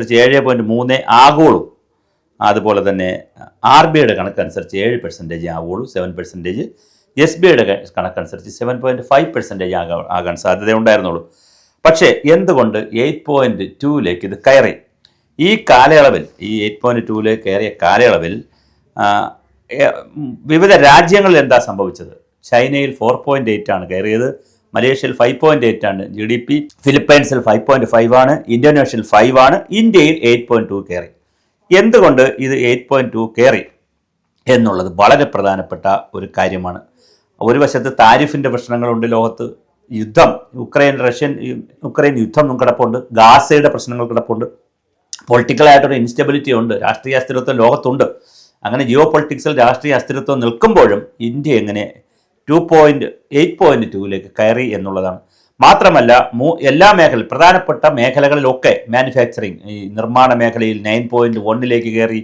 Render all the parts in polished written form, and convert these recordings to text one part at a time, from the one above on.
7.3 ആഗോളൂ. അതുപോലെ തന്നെ RBIയുടെ കണക്കനുസരിച്ച് 7% ആവുള്ളൂ, 7%. SBIയുടെ കണക്കനുസരിച്ച് 7.5% ആകാൻ സാധ്യതയുണ്ടായിരുന്നുള്ളൂ. പക്ഷേ എന്തുകൊണ്ട് 8.2 ഇത് കയറി? ഈ കാലയളവിൽ, ഈ 8.2 കയറിയ കാലയളവിൽ വിവിധ രാജ്യങ്ങളിൽ എന്താ സംഭവിച്ചത്? ചൈനയിൽ 4.8 ആണ് കയറിയത്, മലേഷ്യയിൽ 5.8 ആണ് GDP, ഫിലിപ്പൈൻസിൽ 5.5 ആണ്, ഇന്തോനേഷ്യയിൽ 5 ആണ്, ഇന്ത്യയിൽ 8.2 കയറി. എന്തുകൊണ്ട് ഇത് 8.2 കയറി എന്നുള്ളത് വളരെ പ്രധാനപ്പെട്ട ഒരു കാര്യമാണ്. ഒരു വശത്ത് താരിഫിൻ്റെ പ്രശ്നങ്ങളുണ്ട്, ലോകത്ത് യുദ്ധം, ഉക്രൈൻ യുദ്ധം കിടപ്പുണ്ട്, ഗാസയുടെ പ്രശ്നങ്ങൾ കിടപ്പുണ്ട്, പൊളിറ്റിക്കലായിട്ടൊരു ഇൻസ്റ്റെബിലിറ്റി ഉണ്ട്, രാഷ്ട്രീയ അസ്ഥിരത്വം ലോകത്തുണ്ട്. അങ്ങനെ ജിയോ പൊളിറ്റിക്സിൽ രാഷ്ട്രീയ അസ്ഥിരത്വം നിൽക്കുമ്പോഴും ഇന്ത്യ എങ്ങനെ 8.2 കയറി എന്നുള്ളതാണ്. മാത്രമല്ല എല്ലാ പ്രധാനപ്പെട്ട മേഖലകളിലൊക്കെ മാനുഫാക്ചറിങ്, ഈ നിർമ്മാണ മേഖലയിൽ 9.1 കയറി,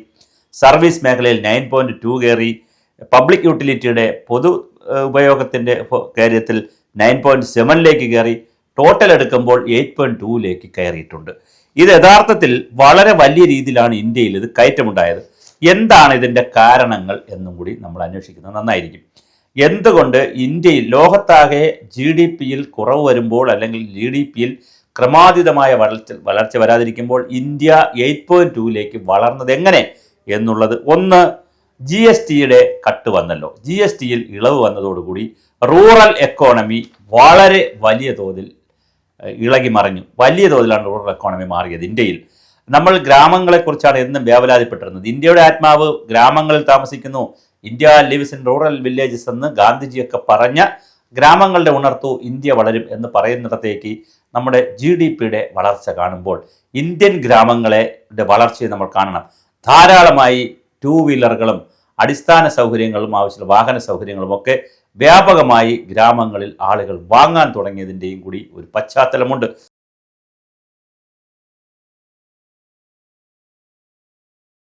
സർവീസ് മേഖലയിൽ 9.2 കയറി, പബ്ലിക് യൂട്ടിലിറ്റിയുടെ പൊതു ഉപയോഗത്തിൻ്റെ കാര്യത്തിൽ 9.7 കയറി, ടോട്ടൽ എടുക്കുമ്പോൾ 8.2 കയറിയിട്ടുണ്ട്. ഇത് യഥാർത്ഥത്തിൽ വളരെ വലിയ രീതിയിലാണ് ഇന്ത്യയിൽ ഇത് കയറ്റമുണ്ടായത്. എന്താണ് ഇതിൻ്റെ കാരണങ്ങൾ എന്നും കൂടി നമ്മൾ അന്വേഷിക്കുന്നത് നന്നായിരിക്കും. എന്തുകൊണ്ട് ഇന്ത്യയിൽ ലോകത്താകെ GDPയിൽ കുറവ് വരുമ്പോൾ, അല്ലെങ്കിൽ GDPയിൽ ക്രമാതീതമായ വളർച്ച വരാതിരിക്കുമ്പോൾ ഇന്ത്യ 8.2 വളർന്നത് എങ്ങനെ എന്നുള്ളത്, ഒന്ന് GSTയുടെ കട്ട് വന്നല്ലോ. GSTയിൽ ഇളവ് വന്നതോടുകൂടി റൂറൽ എക്കോണമി വളരെ വലിയ തോതിൽ ഇളകി മറിഞ്ഞു. വലിയ തോതിലാണ് റൂറൽ എക്കോണമി മാറിയത്. ഇന്ത്യയിൽ നമ്മൾ ഗ്രാമങ്ങളെക്കുറിച്ചാണ് എന്നും വ്യാപലാതിപ്പെട്ടിരുന്നത്. ഇന്ത്യയുടെ ആത്മാവ് ഗ്രാമങ്ങളിൽ താമസിക്കുന്നു, India lives in rural villages എന്ന് ഗാന്ധിജിയൊക്കെ പറഞ്ഞ ഗ്രാമങ്ങളുടെ ഉണർത്തു ഇന്ത്യ വളരും എന്ന് പറയുന്നിടത്തേക്ക് നമ്മുടെ GDPയുടെ വളർച്ച കാണുമ്പോൾ ഇന്ത്യൻ ഗ്രാമങ്ങളെ വളർച്ചയെ നമ്മൾ കാണണം. ധാരാളമായി 2 വീലറുകളും അടിസ്ഥാന സൗകര്യങ്ങളും ആവശ്യമുള്ള വാഹന സൗകര്യങ്ങളും ഒക്കെ വ്യാപകമായി ഗ്രാമങ്ങളിൽ ആളുകൾ വാങ്ങാൻ തുടങ്ങിയതിൻ്റെയും കൂടി ഒരു പശ്ചാത്തലമുണ്ട്.